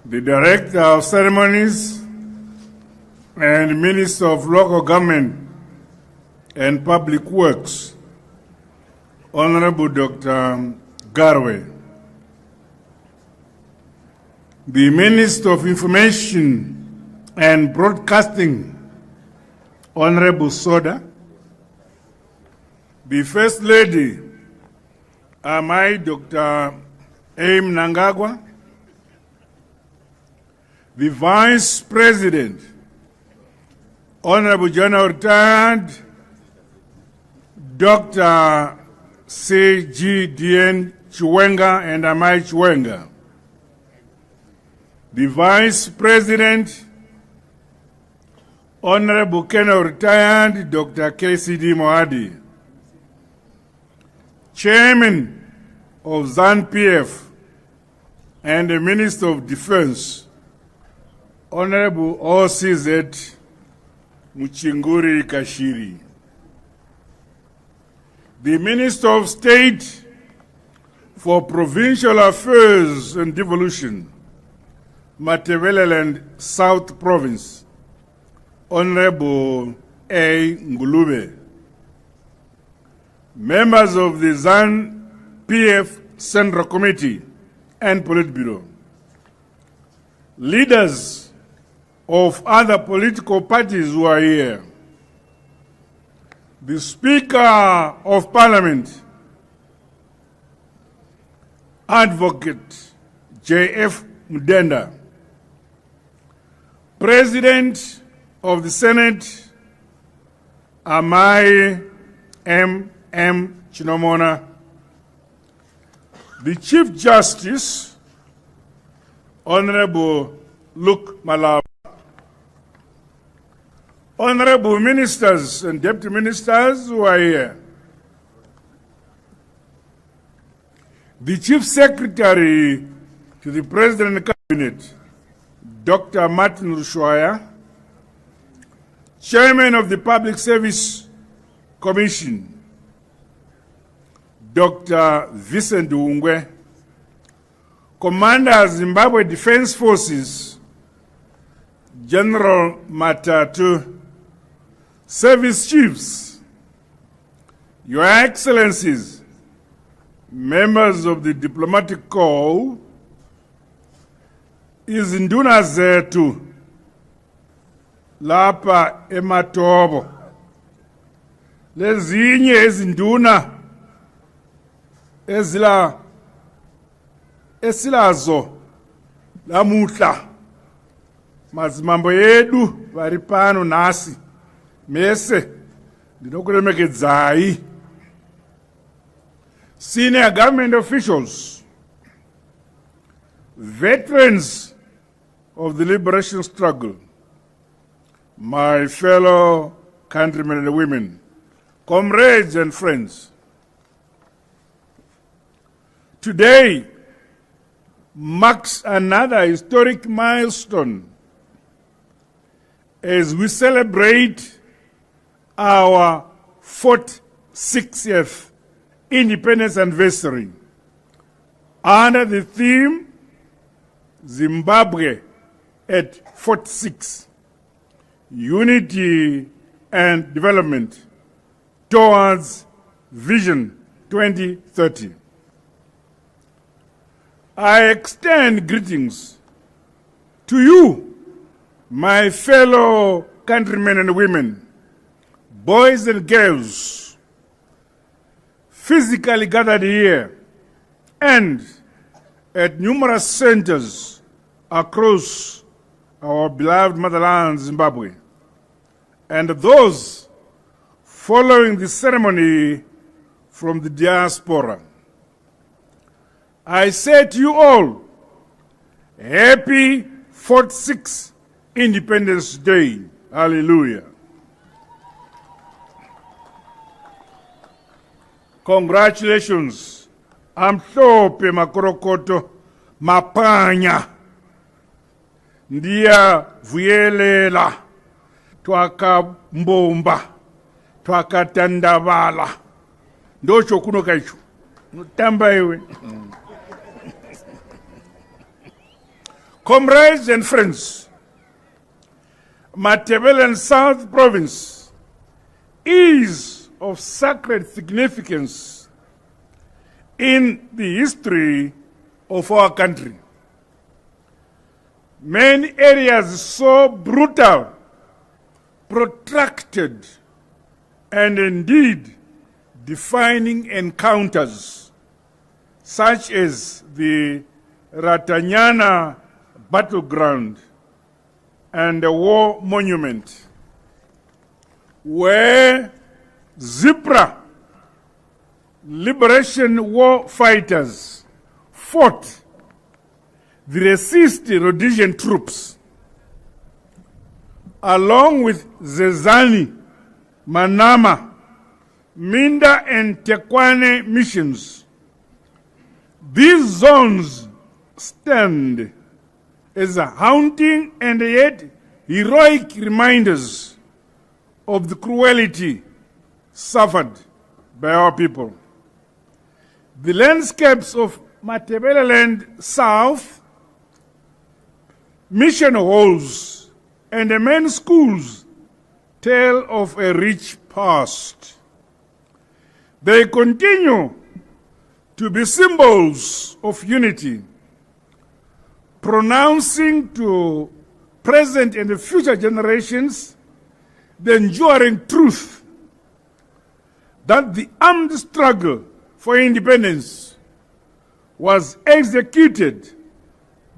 the Director of Ceremonies and Minister of Local Government and Public Works, Honorable Dr. Garwe, the Minister of Information and Broadcasting, Honorable Soda, the First Lady, Dr. Emmerson Mnangagwa, the Vice President, Honorable General Retired Dr. C.G.D.N. Chiwenga and Amai Chiwenga, the Vice President, Honorable Colonel Retired Dr. K.C.D. Moadi, Chairman of ZANU-PF and the Minister of Defense, Honorable O.C.Z. Muchinguri Kashiri, the Minister of State for Provincial Affairs and Devolution, Matebeleland South Province, Honorable A. Ngulube, members of the ZANU-PF Central Committee and Politburo, leaders of other political parties who are here, the Speaker of Parliament, Advocate J.F. Mudenda, President of the Senate, Amai M.M. Chinomona, the Chief Justice, Honorable Luke Malaba, Honorable Ministers and Deputy Ministers who are here, the Chief Secretary to the President and Cabinet, Dr. Martin Rushwaya, Chairman of the Public Service Commission, Dr. Vincent Ungwe, Commander Zimbabwe Defense Forces, General Matatu, Service Chiefs, Your Excellencies, members of the Diplomatic Corps, izinduna zethu lapha eMatobo, lezinye izinduna esilazo lamuhla, mazimambo yedu vari pano nasi mese ndinokuremekedzai, senior government officials, veterans of the liberation struggle, my fellow countrymen and women, comrades and friends. Today marks another historic milestone as we celebrate our 46th independence anniversary under the theme Zimbabwe at 46, Unity and Development towards Vision 2030. I extend greetings to you, my fellow countrymen and women, boys and girls, physically gathered here and at numerous centers across our beloved motherland, Zimbabwe, and those following the ceremony from the diaspora. I say to you all, happy 46th Independence Day. Hallelujah. Congratulations. Amhlophe makorokoto mapanya. Ndiya vuyelela. Twaka mbomba. Twaka tandabala. Ndocho kuno kaichu. Nutamba iwe. Comrades and friends, Matabeleland South Province is of sacred significance in the history of our country. Many areas so brutal, protracted, and indeed defining encounters, such as the Ratanyana battleground and the war monument, where Zipra liberation war fighters fought the racist Rhodesian troops, along with Zezani, Manama, Minda, and Tekwane missions. These zones stand as a haunting and yet heroic reminders of the cruelty suffered by our people. The landscapes of Matabeleland South, mission halls, and the men's schools tell of a rich past. They continue to be symbols of unity, pronouncing to present and future generations the enduring truth that the armed struggle for independence was executed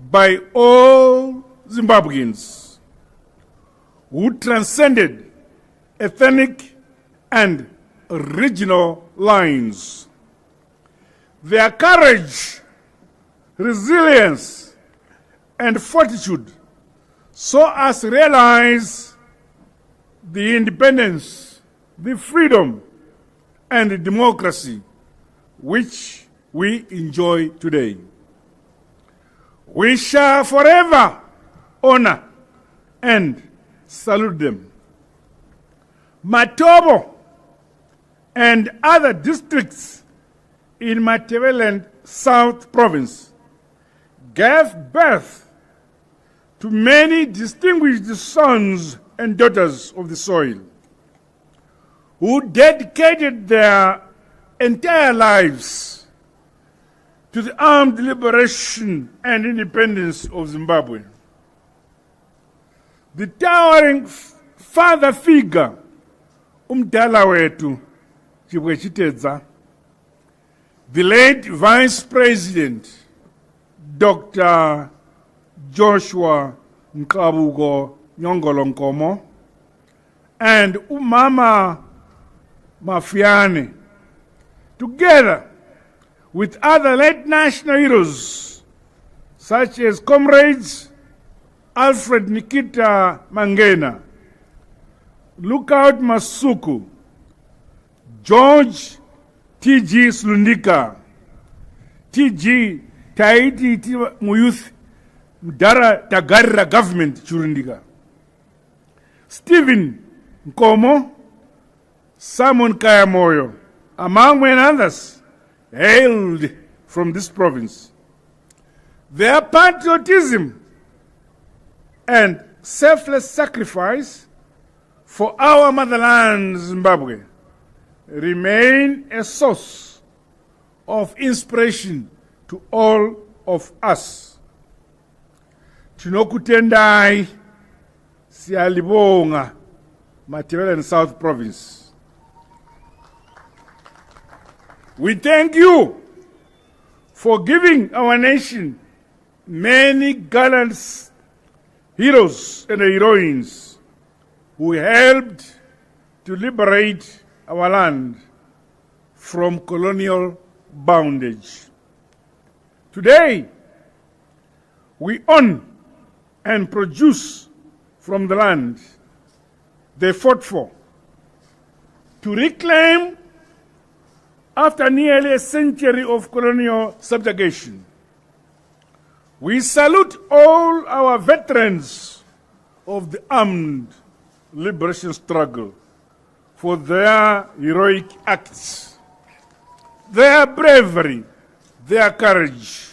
by all Zimbabweans who transcended ethnic and regional lines. Their courage, resilience, and fortitude saw us realize the independence, the freedom, and the democracy which we enjoy today. We shall forever honor and salute them. Matobo and other districts in Matabeleland South Province gave birth to many distinguished sons and daughters of the soil who dedicated their entire lives to the armed liberation and independence of Zimbabwe. The towering father figure, umdala wetu Chibwe Chitedza, the late Vice President, Dr. Joshua Nkabugo Nyongolonkomo, and Umama Mafiane, together with other late national heroes, such as Comrades Alfred Nikita Mangena, Lookout Masuku, George T.G. Slundika, T.G. Taiti Muyuth Mdara Tagarra Government Churundika, Stephen Nkomo, Simon Kayamoyo, among many others, hailed from this province. Their patriotism and selfless sacrifice for our motherland, Zimbabwe, remain a source of inspiration to all of us. Tinokutendai siyalibonga Matabeleland South Province. We thank you for giving our nation many gallant heroes and heroines who helped to liberate our land from colonial bondage. Today, we own and produce from the land they fought for, to reclaim after nearly a century of colonial subjugation. We salute all our veterans of the armed liberation struggle for their heroic acts, their bravery, their courage,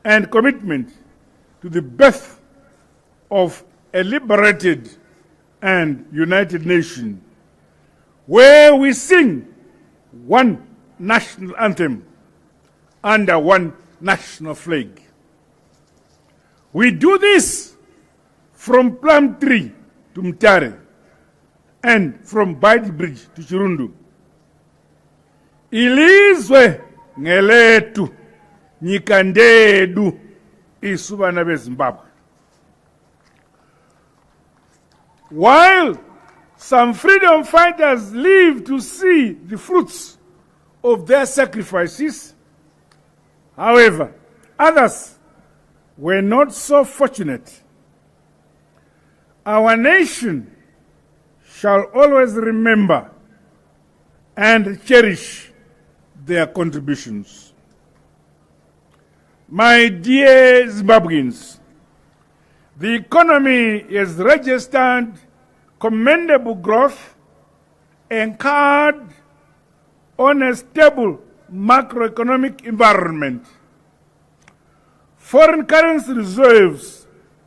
and commitment to the birth of a liberated and united nation, where we sing one national anthem under one national flag. We do this from Plum Tree to Mtare and from Baidi Bridge to Chirundu. Ilizwe ngeletu nyika ndedu isu bana beZimbabwe. While some freedom fighters live to see the fruits of their sacrifices, however, others were not so fortunate. Our nation shall always remember and cherish their contributions. My dear Zimbabweans, the economy has registered commendable growth anchored on a stable macroeconomic environment. Foreign currency reserves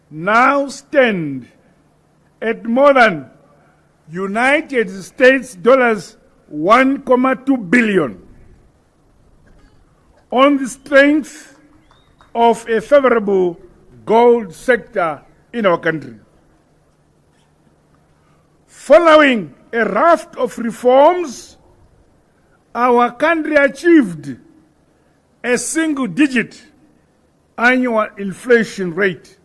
now stand at more than United States dollars 1.2 billion on the strength of a favorable gold sector in our country. Following a raft of reforms, our country achieved a single-digit annual inflation rate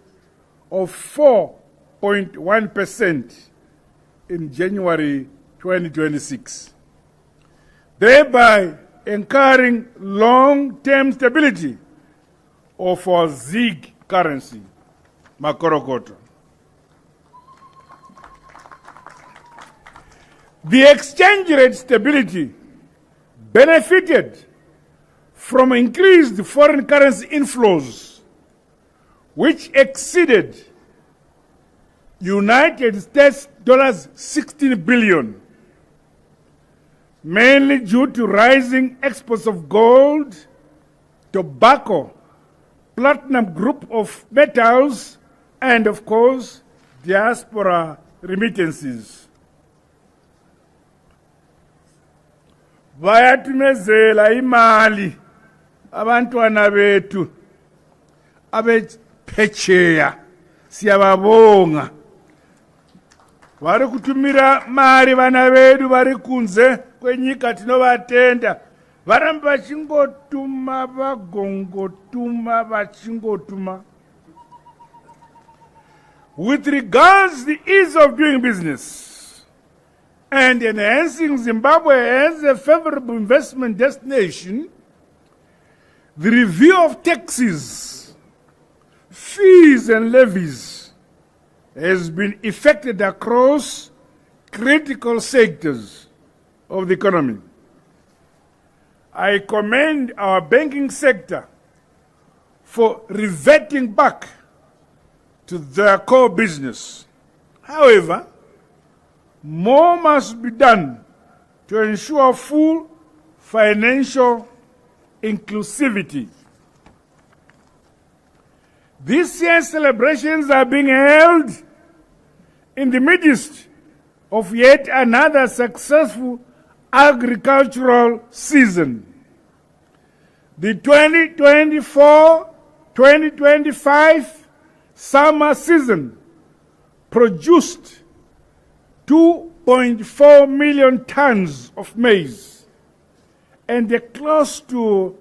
of 4.1% in January 2026, thereby encouraging long-term stability of our ZiG currency, Makorokoto. The exchange rate stability benefited from increased foreign currency inflows, which exceeded United States dollars 16 billion, mainly due to rising exports of gold, tobacco, platinum group of metals, and of course, diaspora remittances. Bayatumezela imali abantwana bethu abephetsheya siyababonga. Vari kutumira mari vana vedu vari kunze kwenyika tinovatenda. Varamba vachingotuma vagongotuma vachingotuma. With regards to the ease of doing business and enhancing Zimbabwe as a favorable investment destination, the review of taxes, fees and levies has been effected across critical sectors of the economy. I commend our banking sector for reverting back to their core business. However, more must be done to ensure full financial inclusivity. This year's celebrations are being held in the midst of yet another successful agricultural season. The 2024-2025 summer season produced 2.4 million tons of maize and close to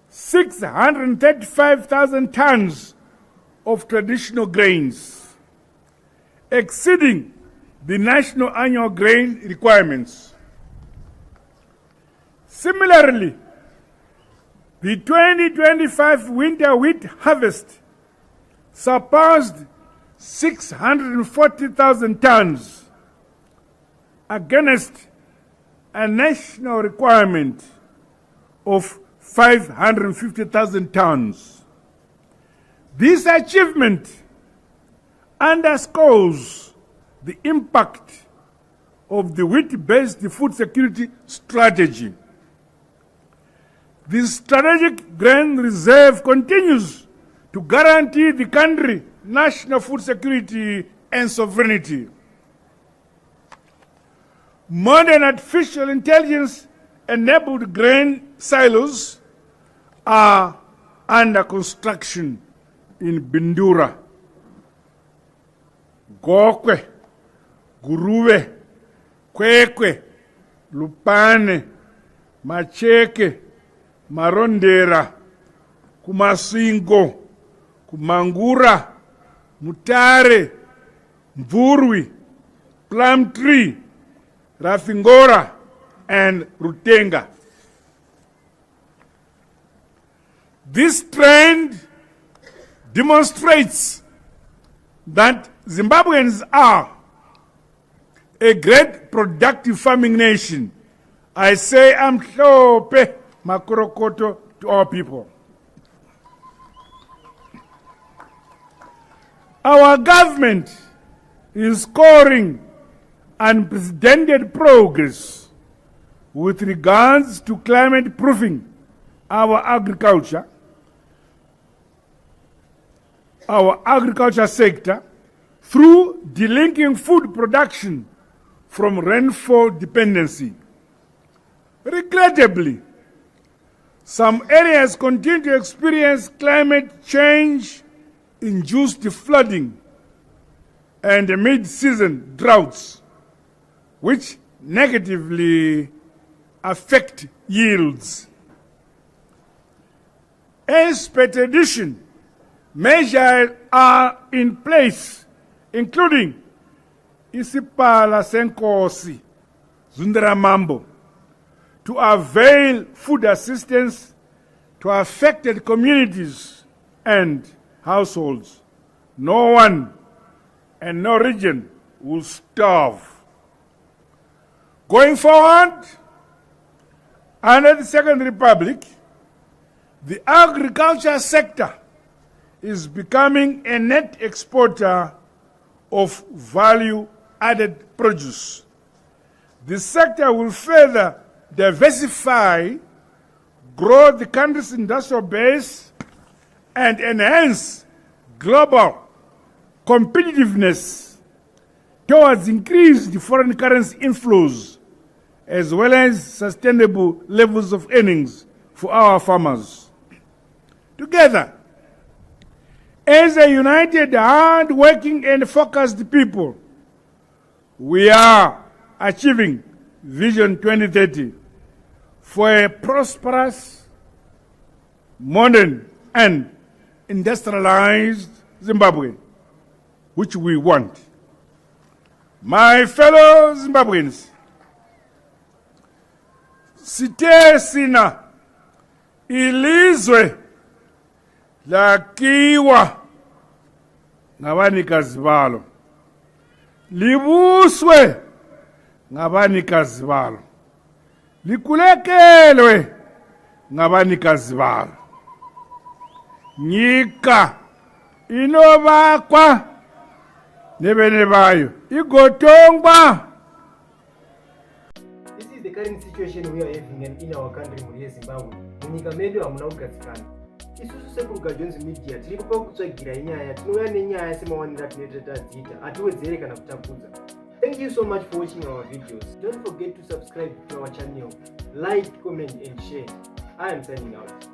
635,000 tons of traditional grains, exceeding the national annual grain requirements. Similarly, the 2025 winter wheat harvest surpassed 640,000 tons against a national requirement of 550,000 tons. This achievement underscores the impact of the wheat-based food security strategy. The strategic grain reserve continues to guarantee the country national food security and sovereignty. Modern artificial intelligence-enabled grain silos are under construction in Bindura. Gokwe, Guruwe, Kwekwe, Lupane, Macheke, Marondera, Kumasingo, Kumangura, Mutare, Mvurwi, Plumtree, Rafingora, and Rutenga. This trend demonstrates that Zimbabweans are a great productive farming nation. I say amhlope makorokoto to our people. Our government is scoring unprecedented progress with regards to climate proofing our agriculture sector through delinking food production from rainfall dependency. Regrettably, some areas continue to experience climate change-induced flooding and mid-season droughts, which negatively affect yields. As per tradition, measures are in place, including Isipala Senkosi, Zundaramambo, to avail food assistance to affected communities and households. No one and no region will starve. Going forward, under the Second Republic, the agriculture sector is becoming a net exporter of value-added produce. The sector will further diversify, grow the country's industrial base, and enhance global competitiveness towards increased foreign currency inflows, as well as sustainable levels of earnings for our farmers. Together, as a united, hard-working and focused people, we are achieving Vision 2030 for a prosperous, modern, and industrialized Zimbabwe, which we want. My fellow Zimbabweans, sithe sina ilizwe lakiwa ngabanikazi balo, libuswe ngabanikazi balo, likulekelwe ngabanikazi balo. Nyika inobakwa nebene bayo igotongwa. This is the current situation we are having in our country muri Zimbabwe. Munyika medu hamuna kugadzikana. Isusu sePulga Jones Media tiri kupa kutsvagira inyaya, tinouya nenyaya semawanira tinotatadziita, hatiwedzere kana kutapudza. Thank you so much for watching our videos. Don't forget to subscribe to our channel, like, comment and share. I am signing out.